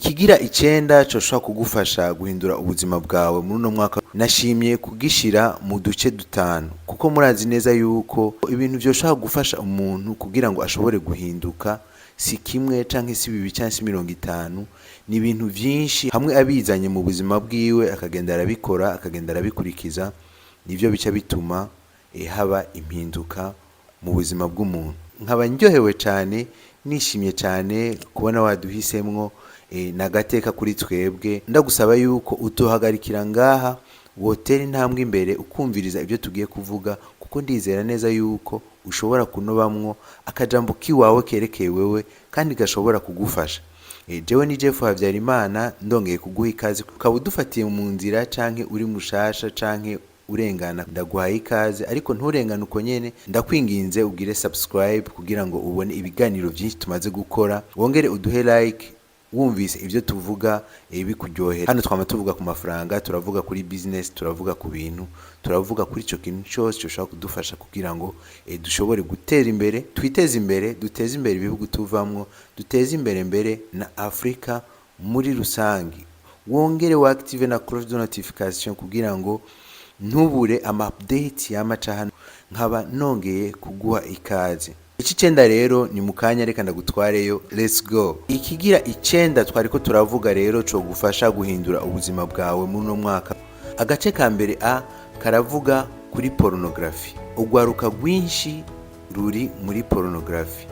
Ikigira icenda coshobora kugufasha guhindura ubuzima bwawe muri uno mwaka nashimye kugishira mu duce dutanu kuko murazi neza yuko ibintu vyoshobora gufasha umuntu kugira ngo ashobore guhinduka si kimwe canke si bibi canke si 50 ni ibintu vyinshi hamwe abizanye mu buzima bwiwe akagenda arabikora akagenda arabikurikiza nivyo bica bituma haba impinduka mu buzima bw'umuntu. Nkaba ndyohewe cyane nishimye cyane kubona waduhisemwo nagateka kuri twebwe. Ndagusaba yuko utohagarikira ngaha wotera intambwe imbere ukumviriza ibyo tugiye kuvuga kuko ndizera neza yuko ushobora kunobamwo akajambo kiwawe kerekeye wewe kandi gashobora kugufasha. Jewe ni Jeff Habyarimana ndongeye kuguha ikaze ukaba udufatiye mu nzira canke uri mushasha canke urengana ndaguhaye ikaze ariko nturengana uko nyene ndakwinginze ugire subscribe kugira ngo ubone ibiganiro byinshi tumaze gukora wongere uduhe like wumvise ivyo tuvuga bikuryohera. Hano twama tuvuga ku mafaranga, turavuga kuri business, turavuga ku bintu, turavuga kuri ico kintu cyose cyoshobora kudufasha kugira ngo dushobore gutera imbere, twiteze imbere, duteze imbere ibihugu tuvamwo, duteze imbere mbere na Afrika muri rusangi. Wongere wa active na cloche de notification kugira ngo ntubure ama update y'amaca hano. Nkaba nongeye kuguha ikaze. Iki cenda rero ni mukanya reka ndagutwareyo, let's go. Ikigira icenda twariko turavuga rero cyo gufasha guhindura ubuzima bwawe muri no mwaka. Agace ka mbere karavuga kuri pornography. Ugwaruka rwinshi ruri muri pornography.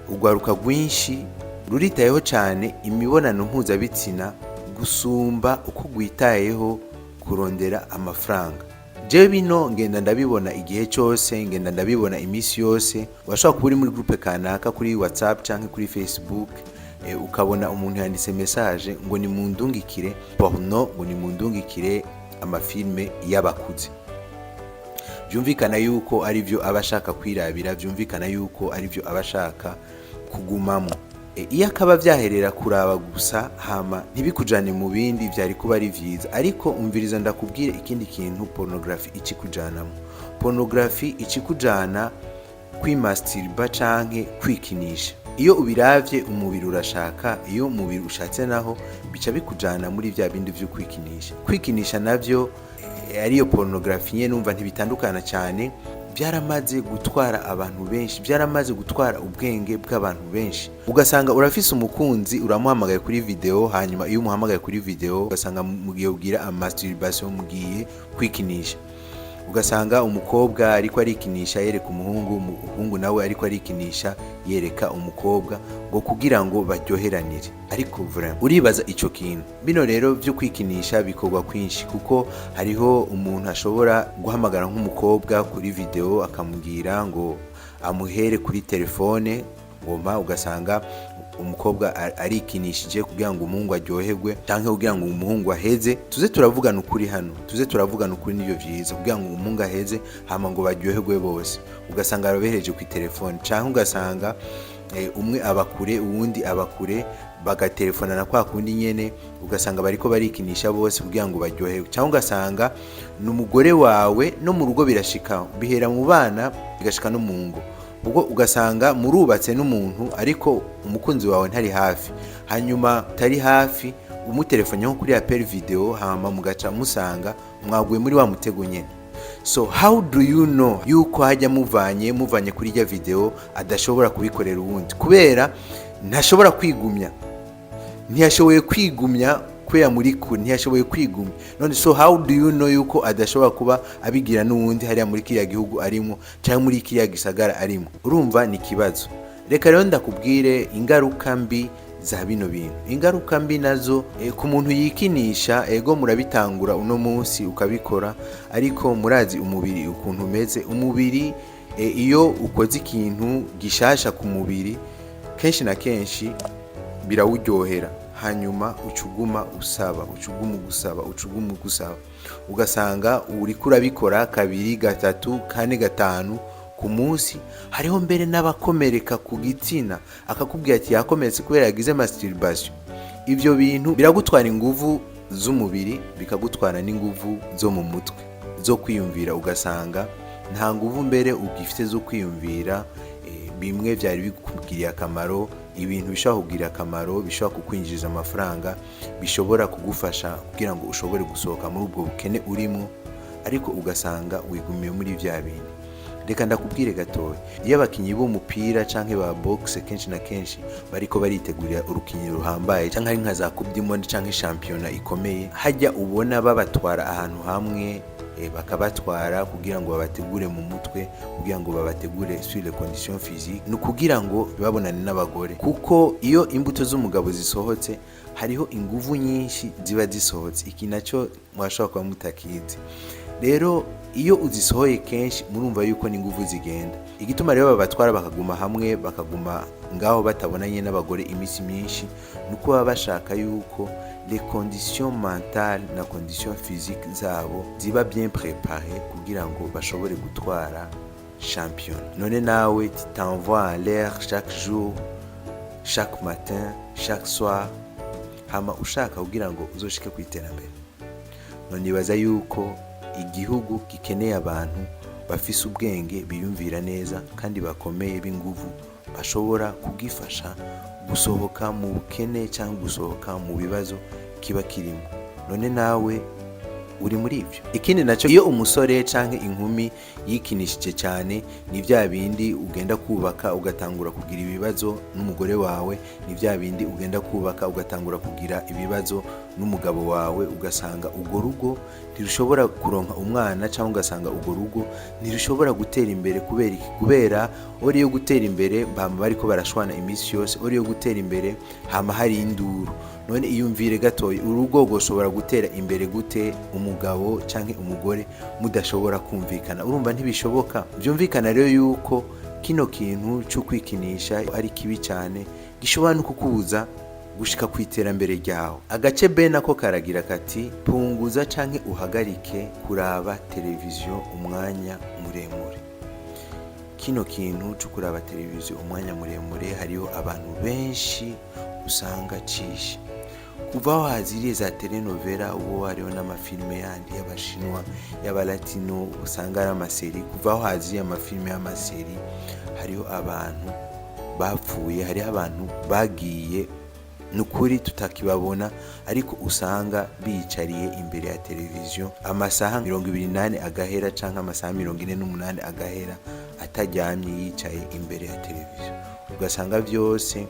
Ugwaruka rwinshi ruritayeho cyane imibonano mpuzabitsina gusumba uko gwitayeho kurondera amafaranga. Jewe bino ngenda ndabibona igihe cyose, ngenda ndabibona imisi yose. Washobora kuba uri muri groupe kanaka kuri WhatsApp canke kuri Facebook ukabona umuntu yanditse message ngo ni mundungikire porno, ngo ni mundungikire amafilme y'abakuze. Byumvikana yuko ari byo abashaka kwirabira, byumvikana yuko ari byo abashaka kugumamo. Iyo akaba vyaherera kuraba gusa hama ntibikujane mu bindi vyari kuba ari vyiza, ariko umviriza ndakubwire ikindi kintu pornography ikikujanamo. Pornography ikikujana kwimasturba canke kwikinisha. Iyo ubiravye umubiri urashaka, iyo umubiri ushatse naho bica bikujana muri vya bindi vyo kwikinisha. Kwikinisha navyo ariyo pornography nyene numva ntibitandukana cyane. Byaramaze gutwara abantu benshi, byaramaze gutwara ubwenge bw'abantu benshi. Ugasanga urafise umukunzi uramuhamagaye kuri video, hanyuma iyo umuhamagaye kuri video ugasanga mugiye kugira masturbation, mugiye kwikinisha. Ugasanga umukobwa ariko arikinisha yereka umuhungu nawe ariko arikinisha yereka umukobwa ngo kugira ngo baryoheranire. Ariko vraiment uribaza ico kintu. Bino rero byo kwikinisha bikorwa kwinshi kuko hariho umuntu ashobora guhamagara nk'umukobwa kuri video akamubwira ngo amuhere kuri telefone ngoma, ugasanga umukobwa arikinishije kugira ngo umuhungu aryoherwe canke kugira ngo umuhungu aheze. Tuze turavugana ukuri hano, tuze turavugana ukuri nivyo vyiza kugira ngo umuhungu aheze hama ngo baryoherwe bose. Ugasanga arobereje ku telefone canke ugasanga umwe abakure uwundi abakure bagatelefonana kwa kundi nyene, ugasanga bariko barikinisha bose kugira ngo baryoherwe. Canke ugasanga n'umugore wawe no mu rugo birashika, bihera mu bana bigashika no mu ngo. Ubwo ugasanga murubatse n'umuntu ariko umukunzi wawe ntari hafi, hanyuma tari hafi umutelefone nko kuri appel video hama mugaca musanga mwaguye muri wa mutego nyene. So how do you know yuko hajya muvanye kuri ya video adashobora kubikorera uwundi? Kubera ntashobora kwigumya, ntiyashoboye kwigumya kwera muri kuri, ntiyashoboye kwigumya. None so how do you know yuko adashobora kuba abigira n'uwundi hariya muri kiriya gihugu arimo cyangwa muri kiriya gisagara arimo? Urumva ni kibazo. Reka rero ndakubwire ingaruka mbi za bino bintu. Ingaruka mbi nazo ku muntu yikinisha, ego murabitangura uno munsi ukabikora, ariko murazi umubiri ukuntu umeze. Umubiri iyo ukoze ikintu gishasha ku mubiri kenshi na kenshi birawuryohera, hanyuma ucuguma gusaba, ugasanga uriko urabikora kabiri gatatu kane gatanu ku munsi. Hariho mbere n'abakomereka ku gitsina akakubwira ati yakomeretse kubera yagize masturbation. Ivyo bintu biragutwara inguvu z'umubiri, bikagutwara n'inguvu zo mu mutwe zo kwiyumvira. Ugasanga nta nguvu mbere ugifite zo kwiyumvira bimwe byari bikubwiriye akamaro ibintu bishobora kugira akamaro, bishobora kukwinjiriza amafaranga, bishobora kugufasha kugira ngo ushobore gusohoka muri ubwo bukene urimo, ariko ugasanga wigumiye muri vya bintu. Reka ndakubwire gatoya, iyo abakinyi b'umupira canke ba boxe kenshi na kenshi bariko baritegurira urukinyo ruhambaye canke ari nka za Coupe du Monde canke championnat ikomeye, hajya ubona babatwara ahantu hamwe bakabatwara kugira ngo babategure mu mutwe, kugira ngo babategure sur les conditions physiques, no kugira ngo babonane n'abagore, kuko iyo imbuto z'umugabo zisohotse hariho inguvu nyinshi ziba zisohotse, iki naco mwashobora kuba mutakizi. Rero iyo uzisohoye kenshi murumva yuko n'inguvu zigenda, igituma rero babatwara bakaguma hamwe, bakaguma ngaho batabonanye n'abagore imisi myinshi, nuko baba bashaka yuko les conditions mentales na conditions physiques zabo ziba bien préparées kugira ngo bashobore gutwara champion. None nawe tu t'envoies en l'air chaque jour, chaque matin, chaque soir, hama ushaka kugira ngo uzoshike kwiterambere. None nibaza yuko igihugu gikeneye abantu bafise ubwenge, biyumvira neza kandi bakomeye b'inguvu, bashobora kugifasha gusohoka mu bukene cyangwa gusohoka mu bibazo kiba kirimo. None nawe uri muri ivyo. Ikindi naco, iyo umusore canke inkumi yikinishije cyane, ni vya bindi ugenda kubaka ugatangura kugira ibibazo n'umugore wawe, ni vya bindi ugenda kubaka ugatangura kugira ibibazo n'umugabo wawe, ugasanga ugo rugo ntirushobora kuronka umwana, cyangwa ugasanga ugo rugo ntirushobora gutera imbere. Kubera ori yo gutera imbere bama bariko barashwana imisi yose, ori yo gutera imbere hama hari induru. None iyumvire gatoyi, urugo goshobora gutera imbere gute umugabo canke umugore mudashobora kumvikana? Urumva ntibishoboka. Byumvikana rero yuko kino kintu cyo kwikinisha ari kibi cyane, gishobora no kukubuza gushika kwiterambere ryawe. Agace B nako karagira kati punguza canke uhagarike kuraba televiziyo umwanya muremure. Kino kintu cyo kuraba televiziyo umwanya muremure, hariho abantu benshi usanga cishe. Kuva waziriye za telenovela, uwo hariho n'amafilme yandi y'abashinwa, y'abalatino, usanga ari amaseri. Kuva waziriye amafilme y'amaseri, hariho abantu bapfuye, hariho abantu bagiye nukuri tutakibabona, ariko usanga biyicariye imbere ya televiziyo amasaha 28 agahera canke amasaha 48 agahera ataryamye yicaye imbere ya televiziyo. Ugasanga byose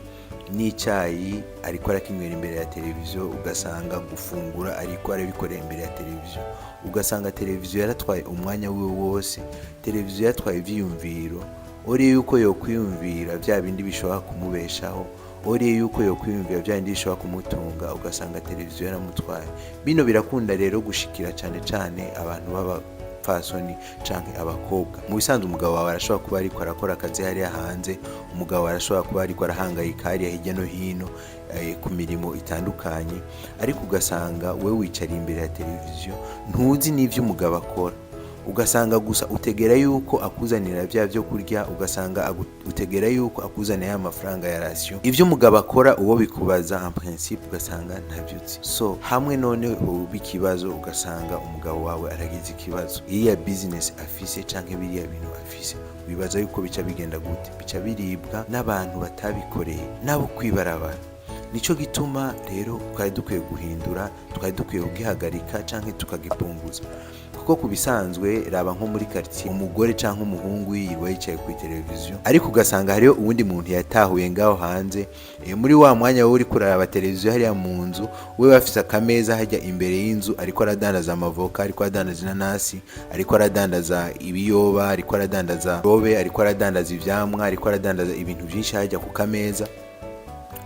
n'icyayi ariko arakinywera imbere ya televiziyo, ugasanga gufungura ariko arabikorera imbere ya televiziyo, ugasanga televiziyo yaratwaye umwanya wiwe wose, televiziyo yatwaye ivyiyumviro. Ori yuko yo kwiyumvira bya bindi bishobora kumubeshaho, ori yuko yo kwiyumvira bya bindi bishobora kumutunga, ugasanga televiziyo yaramutwaye. Bino birakunda rero gushikira cyane cyane abantu b'abapfasoni canke abakobwa. Mu bisanzwe umugabo wawe arashobora kuba ariko arakora akazi hariya hanze, umugabo wawe arashobora kuba ariko arahangayika hariya hirya no hino ku mirimo itandukanye, ariko ugasanga we wicariye imbere ya televiziyo ntuzi n'ivyo umugabo akora. Ugasanga gusa utegera yuko akuzanira bya byo kurya, ugasanga utegera yuko akuzanira amafaranga ya ratio. Ivyo umugabo akora uwo bikubaza en principe ugasanga ntabyutse. So hamwe none ubu ikibazo, ugasanga umugabo wawe aragize ikibazo, iya business afise canke biriya bintu afise, wibaza yuko bica bigenda gute? Bica biribwa n'abantu batabikoreye nabo kwibarabara. Nico gituma rero twari dukwiye guhindura, twari dukwiye kugihagarika canke tukagipunguza. Kuko kubisanzwe raba nko muri quartier, umugore canke umuhungu yirirwa yicaye ku televiziyo, ariko ugasanga hariho uwundi muntu yatahuye ngaho hanze, muri wa mwanya wo uri kuraba televiziyo hariya mu nzu, we bafise akameza hajya imbere y'inzu, ariko aradandaza amavoka, ariko aradandaza inanasi, ariko aradandaza ibiyoba, ariko aradandaza robe, ariko aradandaza ivyamwa, ariko aradandaza ibintu byinshi hajya ku kameza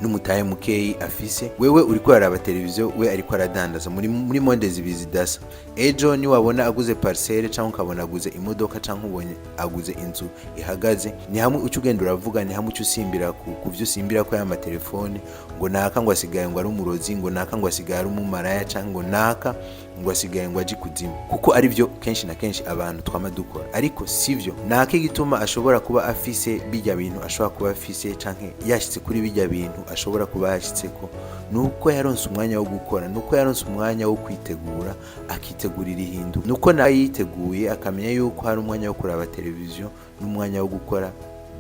n'umutaye mukeyi afise. Wewe uri kuraraba televiziyo, we ariko aradandaza muri monde zibizidasa. Ejo ni wabona aguze parcelle cyangwa ukabona aguze imodoka cyangwa ubonye aguze inzu ihagaze, ni hamwe ucu ugenda uravuga, ni hamwe ucu usimbira ku byo usimbira ko y'ama telefone, ngo naka ngo asigaye ngo ari umurozi, ngo naka ngo asigaye ari umumaraya, cyangwa ngo naka ngo asigaye ngo aje kuzimu, kuko ari byo kenshi na kenshi abantu twama dukora. Ariko sivyo, nake gituma ashobora kuba afise bijya bintu, ashobora kuba afise canke yashitse kuri bijya bintu ashobora kuba yashitseko, nuko yaronse umwanya wo gukora, nuko yaronse umwanya wo kwitegura, akitegurira ihinduka, nuko nawe yiteguye akamenya yuko hari umwanya wo kuraba televiziyo n'umwanya wo gukora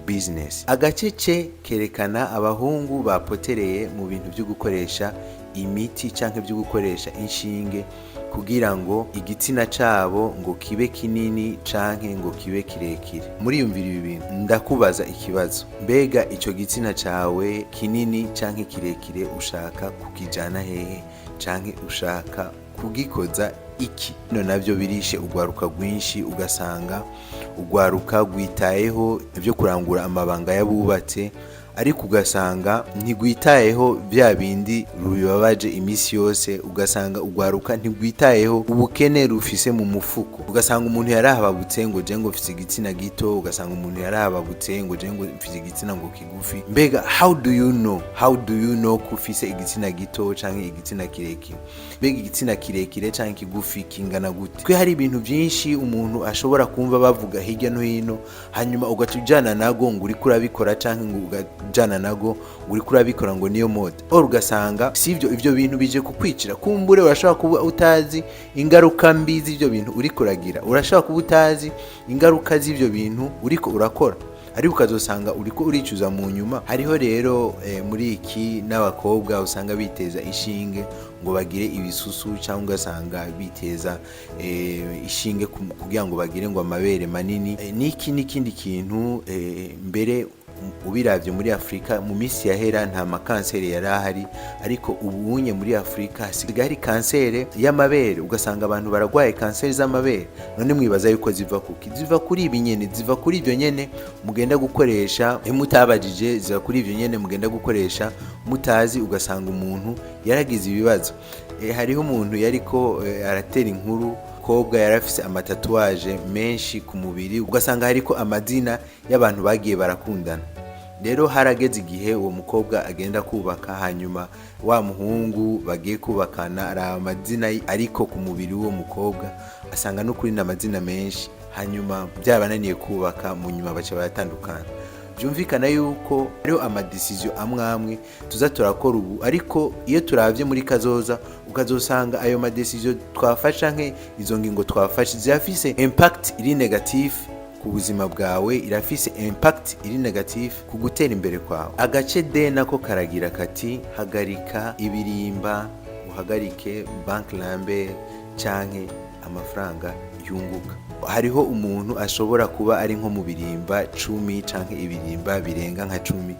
business. Agace C kerekana abahungu bapotereye mu bintu byo gukoresha imiti canke byo gukoresha inshinge kugira ngo igitsina cabo ngo kibe kinini canke ngo kibe kirekire. Muriyumvira ibi bintu, ndakubaza ikibazo, mbega ico gitsina cawe kinini canke kirekire ushaka kukijana hehe canke ushaka kugikoza iki? Bino navyo birishe ugwaruka rwinshi, ugasanga ugwaruka rwitayeho ibyo kurangura amabanga y'abubatse, ariko ugasanga ntigwitayeho bya bindi rubibabaje imisi yose. Ugasanga ugwaruka ntigwitayeho ubukene rufise mu mufuko. Ugasanga umuntu yarahababutse ngo je ngo mfise igitsina gito, ugasanga umuntu yarahababutse ngo je ngo mfise igitsina ngo kigufi. Mbega how do you know ko ufise igitsina gito canke igitsina kirekire? Mbega igitsina kirekire canke kigufi kingana gute? Twe hari ibintu byinshi umuntu ashobora kumva bavuga hirya no hino, hanyuma ugatujana nago ngo uri kurabikora canke ngo jana nago uri kurabikora ngo niyo mode. Ugasanga sivyo ivyo bintu bije kukwicira. Kumbure urashobora kuba utazi ingaruka mbi z'ivyo bintu uri kuragira, urashobora kuba utazi ingaruka z'ivyo bintu uriko urakora, ariko ukazosanga uriko uricuza mu nyuma. Hariho rero muri iki n'abakobwa usanga biteza ishinge ngo bagire ibisusu, cyangwa ugasanga biteza ishinge kugira ngo bagire ngo amabere manini. Niki n'ikindi kintu mbere ubiravye muri Afrika mu misi yahera nta makanseri yari ahari, ariko ubunye muri Afrika hasigaye hari kanseri y'amabere. Ugasanga abantu baragwaye kanseri z'amabere. None mwibaza yuko ziva kuki? Ziva kuri ibi nyene, ziva kuri ivyo nyene mugenda gukoresha mutabajije, ziva kuri ivyo nyene mugenda gukoresha mutazi. Ugasanga umuntu yaragize ibibazo. Hariho umuntu yariko aratera inkuru, umukobwa yarafise amatatuwaje menshi ku mubiri, ugasanga hariko amazina y'abantu bagiye barakundana. Rero harageze igihe uwo mukobwa agenda kubaka, hanyuma wa muhungu bagiye kubakana ari amazina ariko ku mubiri w'uwo mukobwa, asanga no kuri n'amazina menshi, hanyuma byabananiye kubaka, mu nyuma baca baratandukana. Byumvikana yuko hariho amadecision amwe tuza turakora ubu, ariko iyo turavye muri kazoza ukazosanga ayo madecision twafasha nke izo ngingo twafashe zirafise impact iri negative ku buzima bwawe, irafise impact iri negative ku gutera imbere kwawe. Agace D nako karagira kati hagarika ibirimba, uhagarike bank lambe canke amafaranga yunguka. Hariho umuntu ashobora kuba ari nko mu birimba 10 canke ibirimba birenga nka 10,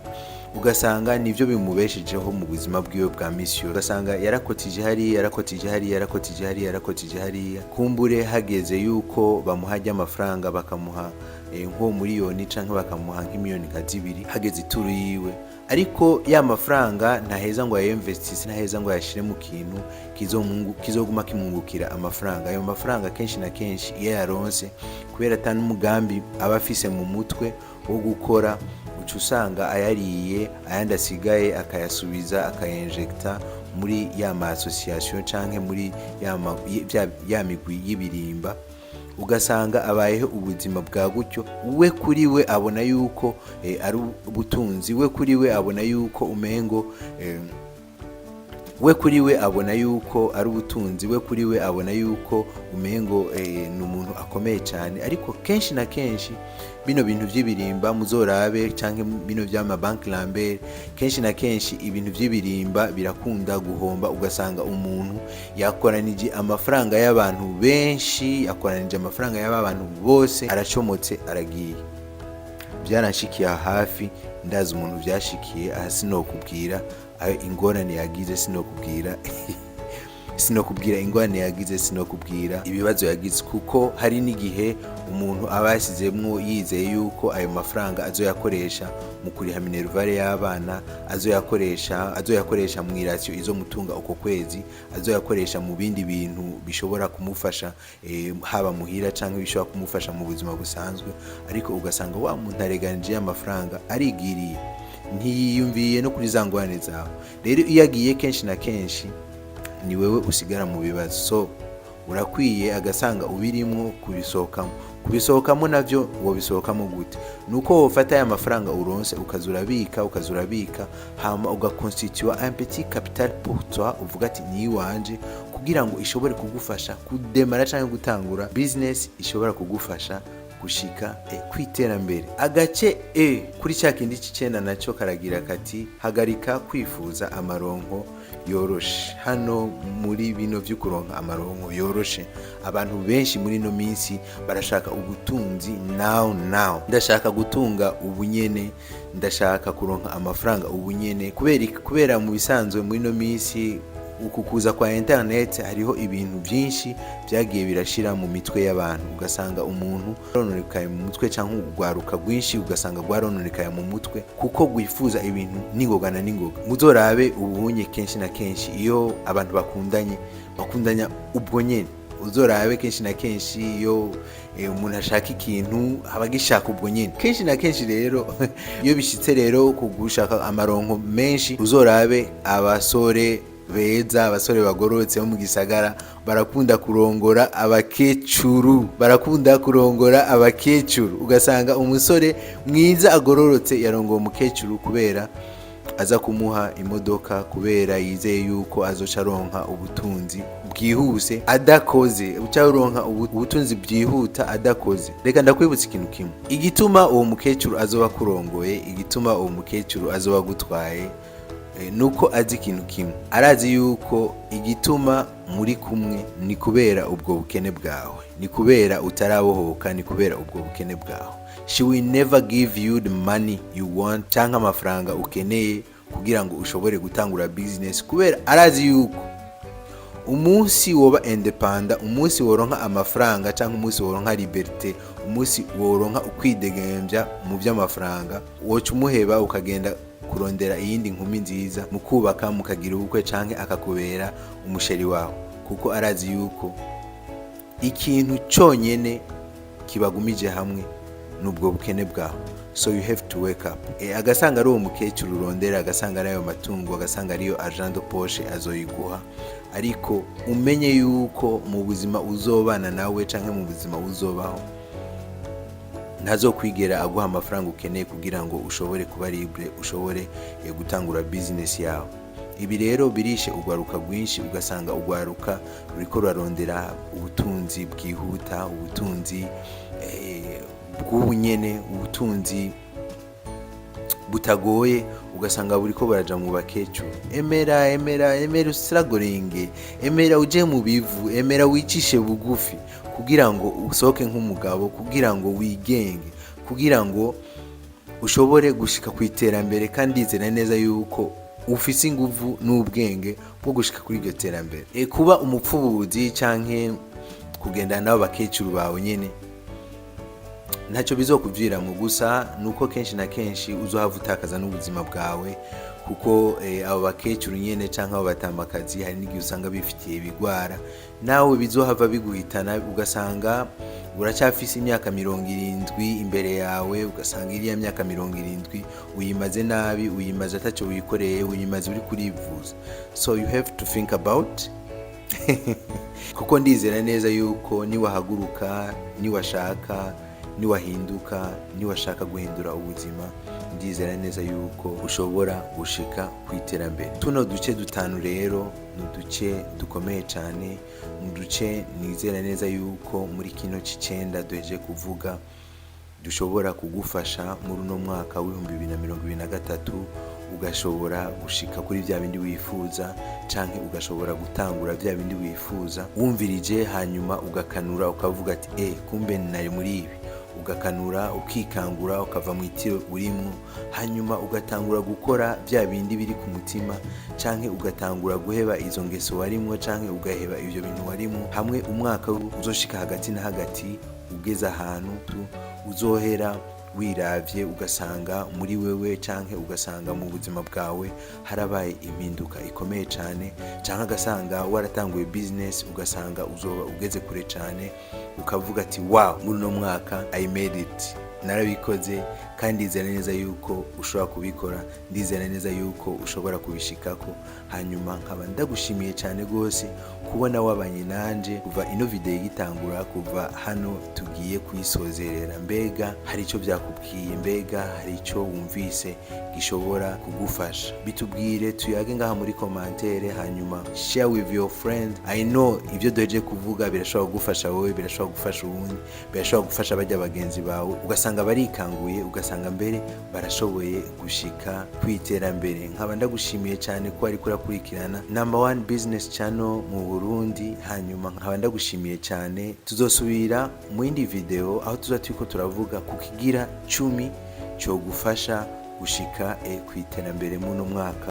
ugasanga nivyo bimubeshejeho mu buzima bwiwe bwa misi. Ugasanga yarakotije hariya, kumbure hageze yuko bamuhajya amafaranga bakamuha nko miliyoni canke bakamuha nk'imiliyoni nka 2 hageze ituru yiwe, ariko ya mafaranga ntaheza ngo ayinvestise, ntaheza ngo yashire mu kintu kizoguma kimungukira amafaranga. Ayo mafaranga kenshi na kenshi iyo yaronse, kubera atanu umugambi aba afise mu mutwe wo gukora, uca usanga ayariye, ayandi asigaye akayasubiza, akayenjecta muri ya ma association canke muri ya migwi y'ibirimba. Ugasanga abayeho ubuzima bwa gutyo. We kuri we abona yuko ari ubutunzi, we kuri we abona yuko umengo we kuri we abona yuko ari ubutunzi, we kuri we abona yuko umengo ni umuntu akomeye cyane. Ariko kenshi na kenshi bino bintu by'ibirimba muzorabe canke bino by'ama bank lambert, kenshi na kenshi ibintu by'ibirimba birakunda guhomba. Ugasanga umuntu yakoranije amafaranga y'abantu benshi, yakoranije amafaranga y'abantu bose, aracomotse aragiye. Byaranshikiye hafi, ndazi umuntu byashikiye, aha sinokubwira ingorane yagize, sinokubwira ingorane yagize, sinokubwira ibibazo yagize, kuko hari n'igihe umuntu aba yasizemwo yizeye yuko ayo mafaranga azoyakoresha mu kuriha minervare y'abana, azoyakoresha mu irasiyo izo mutunga uko kwezi, azoyakoresha mu bindi bintu bishobora kumufasha haba muhira canke bishobora kumufasha mu buzima busanzwe. Ariko ugasanga wa muntu areganije amafaranga arigiriye, ntiyiyumviye no kuri za ngorane zawe. Rero iyo agiye kenshi na kenshi ni wewe usigara mu bibazo. So urakwiye agasanga ubirimwo kubisohokamo navyo wobisohokamo gute? Nuko wofata ya mafaranga uronse ukazurabika, hama ugaconstituer un petit capital pour toi, uvuga ati ni wanje, kugira ngo ishobore kugufasha kudemara canke gutangura business ishobora kugufasha gushika kwiterambere. Agace kuri cya kindi c'icenda naco karagira kati hagarika kwifuza amaronko yoroshe. Hano muri bino vyo kuronka amaronko yoroshe, abantu benshi muri no minsi barashaka ubutunzi now. Ndashaka gutunga ubunyene, ndashaka kuronka amafaranga ubunyene, kubera mu bisanzwe muri no minsi uku kuza kwa internet hariho ibintu byinshi byagiye birashira mu mitwe y'abantu, ugasanga umuntu arononekaye mu mutwe cyangwa ugwaruka rwinshi ugasanga gwarononekaye mu mutwe kuko gwifuza ibintu ningoga. Muzorabe ubunye kenshi na kenshi iyo abantu bakundanya ubwo nyene, uzorabe kenshi na kenshi iyo umuntu ashaka ikintu abagishaka ubwo nyene kenshi na kenshi. Rero iyo bishitse rero kugushaka amaronko menshi, uzorabe abasore beza, abasore bagororotse bo mu gisagara barakunda kurongora abakecuru, ugasanga umusore mwiza agororotse yarongoye umukecuru kubera aza kumuha imodoka, kubera yizeye yuko azoca aronka ubutunzi bwihuse adakoze, ucaronka ubutunzi byihuta adakoze. Reka ndakwibutsa ikintu kimwe, igituma uwo mukecuru azoba kurongoye, igituma uwo mukecuru azoba gutwaye, nuko azi ikintu kimwe, arazi yuko igituma muri kumwe ni kubera ubwo bukene bwawe, ni kubera utarabohoka, ni kubera ubwo bukene bwawe. She will never give you the money you want cyangwa amafaranga ukeneye kugira ngo ushobore gutangura business, kubera arazi yuko umunsi woba independent, umunsi woronka amafaranga cyangwa umunsi woronka liberté, umunsi woronka ukwidegembya mu by'amafaranga, woca umuheba ukagenda kurondera iyindi nkumi nziza mukubaka mukagira ubukwe canke akakubera umusheri wawe, kuko arazi yuko ikintu cyonyene kibagumije hamwe nubwo bukene bwawe. So you have to wake up. Agasanga ari uwo mukecuru urondera, agasanga ari ayo matungo, agasanga ariyo argent de poche azoyiguha, ariko umenye yuko mu buzima uzobana nawe canke mu buzima uzobaho ntazokwigera aguha amafaranga ukeneye kugira ngo ushobore kuba libre, ushobore gutangura business yawe. Ibi rero birishe ugwaruka rwinshi, ugasanga ugwaruka ruriko rurarondera ubutunzi bwihuta, ubutunzi bw'ubunyene, ubutunzi butagoye, ugasanga buriko baraja mu bakecuru. Emera usiragoringe, emera uje mu bivu, emera wicishe bugufi kugira ngo usohoke nk'umugabo, kugira ngo wigenge, kugira ngo ushobore gushika ku iterambere. Kandi izera neza yuko ufise inguvu n'ubwenge bwo gushika kuri iryo terambere. Kuba umupfubuzi canke kugendana n'abo bakecuru bawe nyene ntacyo bizokuvira mu gusa, nuko kenshi na kenshi uzohava utakaza n'ubuzima bwawe, kuko abo bakecuru nyene canke abo batamakazi hari n'igihe usanga bifitiye ibigwara, nawe bizohava biguhitana, ugasanga uracyafise imyaka 70 imbere yawe, ugasanga iriya myaka 70 uyimaze nabi, uyimaze atacyo wikoreye, uyimaze uri kurivuza. So you have to think about kuko ndizera neza yuko niwahaguruka, niwashaka, niwahinduka, niwashaka guhindura ubuzima, ndizera neza yuko ushobora gushika ku iterambere. Tuno duce dutanu rero nuduce dukomeye cyane, nuduce nizera neza yuko muri kino c'icenda duheje kuvuga dushobora kugufasha muri uno mwaka w'2023 ugashobora gushika kuri vya bindi wifuza, canke ugashobora gutangura vya bindi wifuza wumvirije, hanyuma ugakanura ukavuga ati kumbe nari muri ibi, ugakanura ukikangura ukava mu itiro urimo, hanyuma ugatangura gukora vya bindi biri ku mutima, canke ugatangura guheba izo ngeso warimo, canke ugaheba ivyo bintu warimo. Hamwe umwaka uzoshika hagati na hagati ugeze ahantu uzohera wiravye, ugasanga muri wewe canke ugasanga mu buzima bwawe harabaye impinduka ikomeye cyane, canke ugasanga waratanguye business, ugasanga uzoba ugeze kure cyane, ukavuga ati wow, muri no mwaka I made it, narabikoze. Kandi ndizera neza yuko ushobora kubikora, ndizera neza yuko ushobora kubishikako. Hanyuma nkaba ndagushimiye cyane gose kubona wabanye nanje kuva ino video igitangura, kuva hano tugiye kuyisozerera. Mbega hari icyo byakubwiye? Mbega hari icyo wumvise gishobora kugufasha? Bitubwire, tuyage ngaha muri commentaire, hanyuma share with your friend. I know ibyo duheje kuvuga birashobora kugufasha wowe, birashobora gufasha uwundi, birashobora gufasha bajya bagenzi bawe, ugasanga barikanguye, ugasanga mbere barashoboye gushika kwiterambere. Nkaba ndagushimiye cyane ko ari kurakurikirana number one business channel mu Burundi. Hanyuma nkaba ndagushimiye cyane, tuzosubira mu yindi video aho tuzatwiko turavuga ku kigira 10 cyo gufasha gushika kwiterambere mu no mwaka.